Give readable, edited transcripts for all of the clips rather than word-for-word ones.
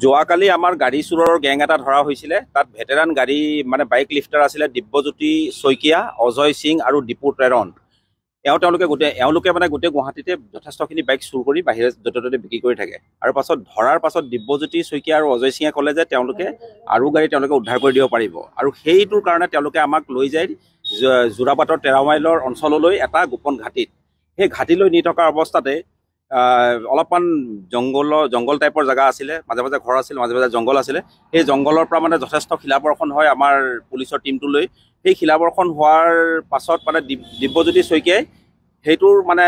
যোৱাকালি আমাৰ গাড়ী চোৰৰ গেং এটা ধৰা হৈছিলে। তাত ভেটেৰান গাড়ী মানে বাইক লিফ্টাৰ আছিলে দিব্যজ্যোতি শইকীয়া, অজয় সিং আৰু দীপু প্ৰেৰণ। এওঁলোকে মানে গোটেই গুৱাহাটীতে যথেষ্টখিনি বাইক চুৰ কৰি বাহিৰে য'তে ত'তে বিক্ৰী কৰি থাকে। আৰু পাছত ধৰাৰ পাছত দিব্যজ্যোতি শইকীয়া আৰু অজয় সিঙে ক'লে যে তেওঁলোকে আৰু গাড়ী উদ্ধাৰ কৰি দিব পাৰিব, আৰু সেইটোৰ কাৰণে তেওঁলোকে আমাক লৈ যায় যোৰাবাটৰ 13 মাইলৰ অঞ্চললৈ এটা গোপন ঘাটিত। সেই ঘাটিলৈ নি থকা অৱস্থাতে অলপমান জংগল টাইপৰ জেগা আছিলে, মাজে মাজে ঘৰ আছিল, মাজে মাজে জংঘল আছিলে। সেই জংঘলৰ পৰা মানে যথেষ্ট শিলাবৰ্ষণ হয় আমাৰ পুলিচৰ টিমটোলৈ। সেই শিলাবৰ্ষণ হোৱাৰ পাছত মানে দিব্যজ্যোতি শইকীয়াই সেইটোৰ মানে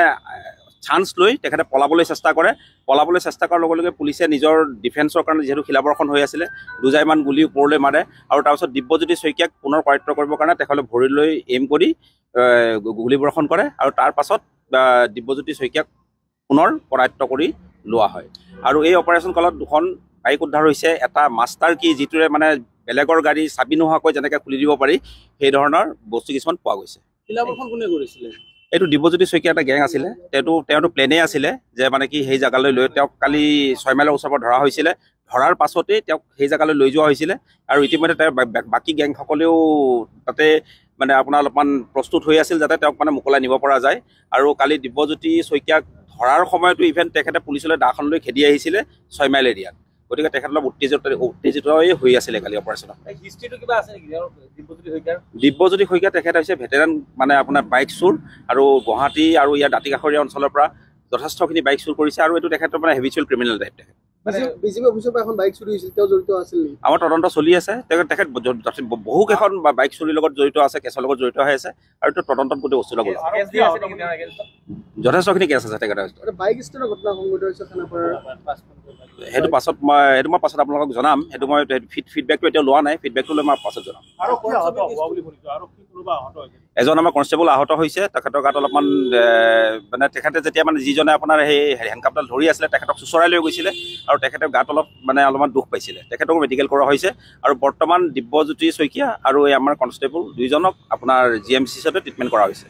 চান্স লৈ তেখেতে পলাবলৈ চেষ্টা কৰে। পলাবলৈ চেষ্টা কৰাৰ লগে লগে পুলিচে নিজৰ ডিফেন্সৰ কাৰণে যিহেতু শিলাবৰ্ষণ হৈ আছিলে, দুজাইমান গুলি ওপৰলৈ মাৰে। আৰু তাৰপিছত দিব্যজ্যোতি শইকীয়াক পুনৰ কৰায়ত্ব কৰিবৰ কাৰণে তেখেতে ভৰিলৈ এইম কৰি গুলীবৰ্ষণ কৰে, আৰু তাৰ পাছত দিব্যজ্যোতি শইকীয়াক পুনৰ কৰায়ত্ব কৰি লোৱা হয়। আৰু এই অপাৰেশ্যন কালত 2খন বাইক উদ্ধাৰ হৈছে। এটা মাষ্টাৰ কি, যিটোৰে মানে বেলেগৰ গাড়ী চাবি নোহোৱাকৈ যেনেকৈ খুলি দিব পাৰি, সেই ধৰণৰ বস্তু কিছুমান পোৱা গৈছে। শিলাবৰ্ষণ কোনে কৰিছিলে? এইটো দিব্যজ্যোতি শইকীয়া এটা গেং আছিলে। তেওঁতো প্লেনেই আছিলে যে মানে কি সেই জেগালৈ লৈ তেওঁক কালি 6 মাইলৰ ওচৰৰ পৰা ধৰা হৈছিলে। ধৰাৰ পাছতেই তেওঁক সেই জেগালৈ লৈ যোৱা হৈছিলে, আৰু ইতিমধ্যে তেওঁৰ বাকী গেংসকলেও তাতে মানে আপোনাৰ অলপমান প্ৰস্তুত হৈ আছিল যাতে তেওঁক মানে মোকলাই নিব পৰা যায়। আৰু কালি দিব্যজ্যোতি শইকীয়াক ধৰাৰ সময়তো ইভেন তেখেতে পুলিচলৈ দাখন লৈ খেদি আহিছিলে 6 মাইল এৰিয়াত। গতিকে তেখেত অলপ উত্তেজিতই হৈ আছিলে কালি অপাৰেশ্যনত। দিব্যজ্যোতি শইকীয়া তেখেত হৈছে ভেটেৰান মানে আপোনাৰ বাইক চোৰ, আৰু গুৱাহাটী আৰু ইয়াৰ দাঁতিকাষৰীয়া অঞ্চলৰ পৰা যথেষ্টখিনি বাইক চুৰ কৰিছে, আৰু এইটো তেখেতৰ মানে হেভিচুৱেল ক্ৰিমিনেল টাইপ। তেখেত আমাৰ তদন্ত চলি আছে। তেখেত বহুকেইখন বাইক চুৰিৰ লগত জড়িত আছে, কেছৰ লগত জড়িত হৈ আছে, আৰু এইটো তদন্তত গোটেই বস্তু ল'ব যথেষ্টখিনি কেছ আছে তেখেতৰ। সেইটো মই পাছত আপোনালোকক জনাম। সেইটো মই ফিডবেকটো এতিয়া লোৱা নাই, ফিডবেকটো লৈ মই পাছত জনাম। এজন আমাৰ কনষ্টেবল আহত হৈছে। তেখেতৰ গাত অলপমান মানে তেখেতে যেতিয়া মানে যিজনে আপোনাৰ সেই হেণ্ডকাপডাল ধৰি আছিলে তেখেতক চুচৰাই লৈ গৈছিলে, আৰু তেখেতৰ গাত অলপমান দুখ পাইছিলে। তেখেতকো মেডিকেল কৰা হৈছে, আৰু বৰ্তমান দিব্যজ্যোতি শইকীয়া আৰু এই আমাৰ কনষ্টেবল 2জনক আপোনাৰ GMCCতে ট্ৰিটমেণ্ট কৰা হৈছে।